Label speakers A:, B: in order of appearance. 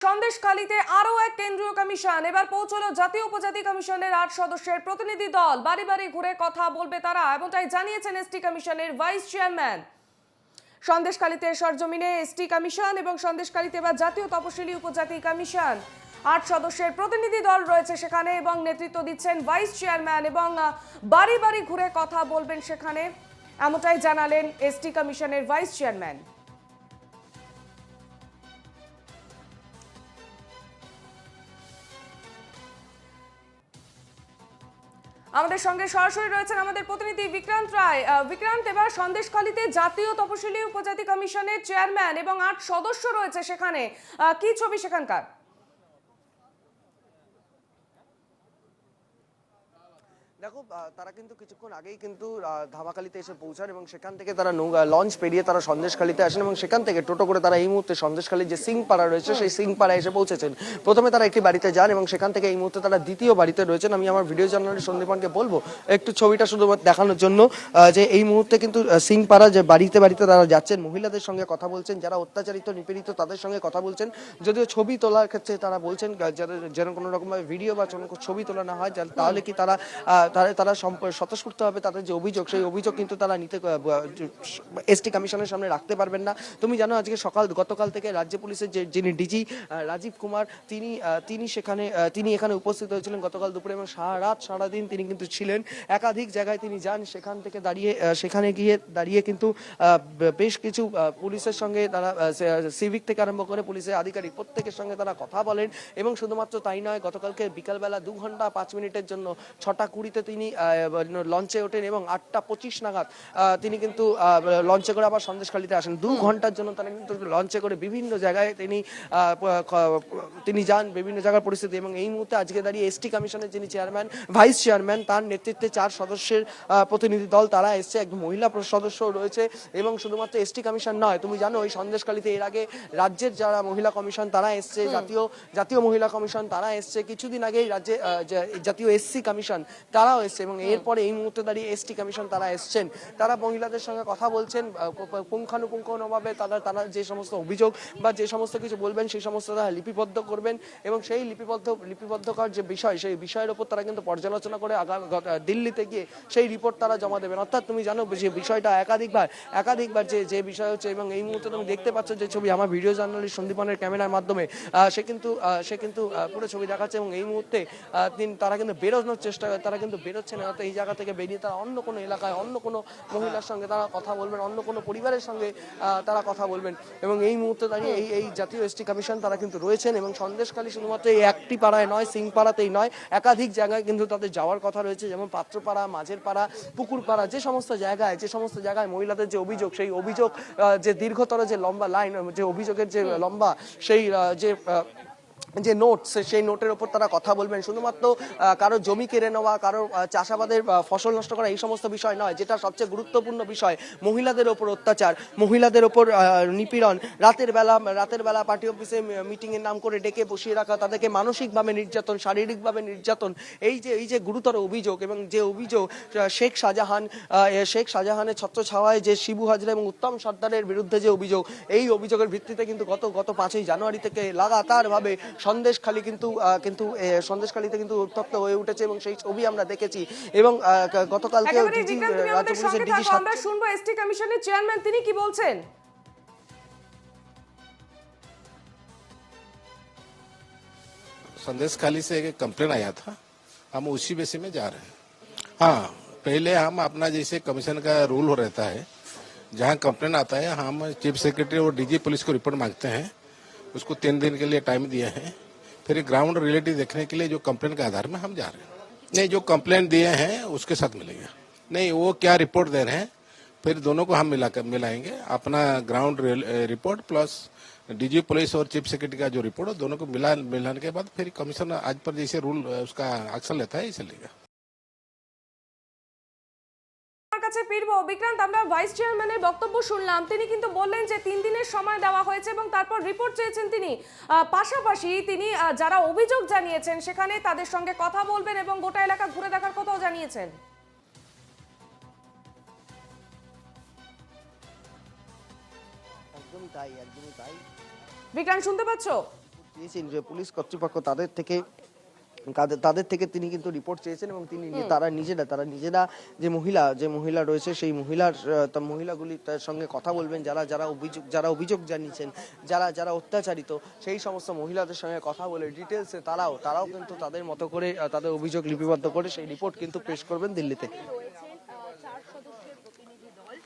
A: সন্দেশখালীতে আরো এক কেন্দ্রীয় কমিশন এবার পৌঁছলো জাতীয় উপজাতি কমিশনের ৮ সদস্যের প্রতিনিধি দল। বাড়ি বাড়ি ঘুরে কথা বলবে তারা, এমনটাই জানিয়েছেন এসটি কমিশনের ভাইস চেয়ারম্যান। সন্দেশখালীতে সরজমিনে এসটি কমিশন এবং সন্দেশখালীতে এবার জাতীয় তপশিলি উপজাতি কমিশন ৮ সদস্যের প্রতিনিধি দল রয়েছে সেখানে এবং নেতৃত্ব দিচ্ছেন ভাইস চেয়ারম্যান এবং বাড়ি বাড়ি ঘুরে কথা বলবেন সেখানে, এমনটাই জানালেন এসটি কমিশনের ভাইস চেয়ারম্যান। আমাদের সঙ্গে সরাসরি রয়েছেন আমাদের প্রতিনিধি বিক্রান্ত রায়। বিক্রান্ত, এবার সন্দেশখালীতে জাতীয় তপশিলি উপজাতি কমিশনের চেয়ারম্যান এবং ৮ সদস্য রয়েছে সেখানে, কি ছবি সেখানকার?
B: দেখো, তারা কিন্তু কিছুক্ষণ আগেই কিন্তু ধামাখালীতে এসে পৌঁছান এবং সেখান থেকে তারা লঞ্চ পেরিয়ে তারা সন্দেশখালীতে আসেন এবং সেখান থেকে টোটো করে তারা এই মুহূর্তে সন্দেশখালীর যে সিংপাড়া রয়েছে সেই সিংপাড়ায় এসে পৌঁছেছেন। প্রথমে তারা একটি বাড়িতে যান এবং সেখান থেকে এই মুহূর্তে তারা দ্বিতীয় বাড়িতে রয়েছেন। আমি আমার ভিডিও জার্নালিস্ট সন্দীপনকে বলবো একটু ছবিটা শুধু দেখানোর জন্য, যে এই মুহূর্তে কিন্তু সিংপাড়া যে বাড়িতে বাড়িতে তারা যাচ্ছেন, মহিলাদের সঙ্গে কথা বলছেন, যারা অত্যাচারিত নিপীড়িত তাদের সঙ্গে কথা বলছেন। যদিও ছবি তোলার ক্ষেত্রে তারা বলছেন যেন কোনো রকমভাবে ভিডিও বা ছবি তোলা না হয়, তাহলে কি তারা তারা স্বতঃস্ফূর্ত হবে তাদের যে অভিযোগ সেই অভিযোগ কিন্তু তারা নিতে এসটি কমিশনের সামনে রাখতে পারবেন না। তুমি জানো আজকে গতকাল থেকে রাজ্য পুলিশের যিনি ডিজি রাজীব কুমার তিনি এখানে উপস্থিত হয়েছিলেন গতকাল দুপুরে এবং সারাদিন তিনি কিন্তু ছিলেন। একাধিক জায়গায় তিনি যান, সেখান থেকে সেখানে গিয়ে দাঁড়িয়ে কিন্তু বেশ কিছু পুলিশের সঙ্গে তারা সিভিক থেকে আরম্ভ করে পুলিশের আধিকারিক প্রত্যেকের সঙ্গে তারা কথা বলেন এবং শুধুমাত্র তাই নয়, গতকালকে বিকালবেলা 2 ঘন্টা 5 মিনিটের জন্য 6:20 তিনি লঞ্চে ওঠেন এবং 8:25 নাগাদ তিনি কিন্তু লঞ্চে করে আবার সন্দেশখালীতে আসেন। 2 ঘন্টার জন্য তারা কিন্তু লঞ্চে করে বিভিন্ন জায়গায় তিনি যান, বিভিন্ন জায়গার পরিস্থিতি। এবং এই মুহূর্তে আজকে দাঁড়িয়ে এসটি কমিশনের যিনি চেয়ারম্যান ভাইস চেয়ারম্যান তার নেতৃত্বে 4 সদস্যের প্রতিনিধি দল তারা এসছে, একজন মহিলা সদস্য রয়েছে এবং শুধুমাত্র এসটি কমিশন নয়, তুমি জানো ওই সন্দেশখালীতে এর আগে রাজ্যের যারা মহিলা কমিশন তারা এসছে, জাতীয় মহিলা কমিশন তারা এসছে, কিছুদিন আগেই রাজ্যে জাতীয় এসসি কমিশন তারাও এসছে এবং এরপরে এই মুহূর্তে দাঁড়িয়ে এসটি কমিশন তারা এসছেন। তারা মহিলাদের সঙ্গে কথা বলছেন পুঙ্খানুপুঙ্খভাবে, তারা যে সমস্ত অভিযোগ বা যে সমস্ত কিছু বলবেন সেই সমস্ত তারা লিপিবদ্ধ করবেন এবং সেই লিপিবদ্ধকর যে বিষয় সেই বিষয়ের উপর তারা কিন্তু পর্যালোচনা করে দিল্লিতে গিয়ে সেই রিপোর্ট তারা জমা দেবেন। অর্থাৎ তুমি জানো যে বিষয়টা একাধিকবার যে বিষয় হচ্ছে এবং এই মুহূর্তে তুমি দেখতে পাচ্ছ যে ছবি আমার ভিডিও জার্নালিস্ট সন্দীপনের ক্যামেরার মাধ্যমে সে কিন্তু পুরো ছবি দেখাচ্ছে এবং এই মুহূর্তে তারা কিন্তু বেরোনোর চেষ্টা তারা কিন্তু বেরোচ্ছে না। এই জায়গা থেকে বেরিয়ে তারা অন্য কোনো এলাকায় অন্য কোনো মহিলার সঙ্গে তারা কথা বলবেন, অন্য কোনো পরিবারের সঙ্গে তারা কথা বলবেন এবং এই মুহূর্তে দাঁড়িয়ে এই জাতীয় এসটি কমিশন তারা কিন্তু রয়েছেন এবং সন্দেশখালী শুধুমাত্র এই একটি পাড়ায় নয়, সিংপাড়াতেই নয়, একাধিক জায়গায় কিন্তু তাদের যাওয়ার কথা রয়েছে, যেমন পাত্রপাড়া, মাঝের পাড়া, পুকুরপাড়া, যে সমস্ত জায়গায় মহিলাদের যে অভিযোগ সেই অভিযোগ যে দীর্ঘতর যে লম্বা লাইন, যে অভিযোগের যে লম্বা সেই যে নোট সেই নোটের ওপর তারা কথা বলবেন। শুধুমাত্র কারো জমি কেড়ে নেওয়া, কারো চাষাবাদের ফসল নষ্ট করা এই সমস্ত বিষয় নয়, যেটা সবচেয়ে গুরুত্বপূর্ণ বিষয় মহিলাদের ওপর অত্যাচার, মহিলাদের ওপর নিপীড়ন, রাতের বেলা পার্টি অফিসে মিটিং এর নাম করে ডেকে বসিয়ে রাখা, তাদেরকে মানসিকভাবে নির্যাতন, শারীরিকভাবে নির্যাতন, এই যে গুরুতর অভিযোগ এবং যে অভিযোগ শেখ শাহজাহানের ছত্রছাওয়ায় যে শিবু হাজরা এবং উত্তম সর্দারের বিরুদ্ধে যে অভিযোগ, এই অভিযোগের ভিত্তিতে কিন্তু গত 5ই জানুয়ারি থেকে লাগাতারভাবে সন্দেশখালীতে কিন্তু উত্তপ্ত হয়ে উঠেছে এবং সেই ছবি আমরা দেখেছি এবং গতকালকে
A: রাজ্য পুলিশের ডিজি আমরা শুনবো এসটি কমিশনের চেয়ারম্যান তিনি কি বলছেন।
C: संदेशखाली से एक कंप्लेन आया था, हम उसी बेसिस में जा रहे हैं। हाँ, पहले हम अपना जैसे कमीशन का रूल हो रहता है, जहाँ कंप्लेन आता है हम चीफ सेक्रेटरी और डीजी पुलिस को रिपोर्ट मांगते हैं, उसको 3 दिन के लिए टाइम दिए हैं, फिर ग्राउंड रियलिटी देखने के लिए जो कंप्लेन के आधार में हम जा रहे हैं। नहीं, जो कंप्लेन दिए हैं उसके साथ मिलेंगे, नहीं वो क्या रिपोर्ट दे रहे हैं फिर दोनों को हम मिलाएंगे, अपना ground report plus DG police और चीफ सेक्रेटरी का जो रिपोर्ट है दोनों को मिलाने के बाद फिर कमीशन आज पर जैसे रूल उसका एक्शन लेता है इसे लेगा।
A: বিক্রান্ত, আমরা ভাইস চেয়ারম্যানের বক্তব্য শুনলাম, তিনি কিন্তু বললেন যে 3 দিনের সময় দেওয়া হয়েছে এবং তারপর রিপোর্ট চেয়েছেন তিনি। পাশাপাশি তিনি যারা অভিযোগ জানিয়েছেন সেখানে তাদের সঙ্গে কথা বলবেন এবং গোটা এলাকা ঘুরে দেখার কথাও জানিয়েছেন।
B: একদমই তাই।
A: বিক্রান্ত, শুনতে পাচ্ছো?
B: চেয়েছেন যে পুলিশ কর্তৃপক্ষ তাদের থেকে তিনি কিন্তু রিপোর্ট চেয়েছেন এবং তারা নিজেরা যে মহিলা রয়েছে সেই মহিলাগুলির সঙ্গে কথা বলবেন, যারা অভিযোগ জানিয়েছেন, যারা অত্যাচারিত, সেই সমস্ত মহিলাদের সঙ্গে কথা বলে ডিটেলসে তারাও কিন্তু তাদের মতো করে তাদের অভিযোগ লিপিবদ্ধ করে সেই রিপোর্ট কিন্তু পেশ করবেন দিল্লিতে।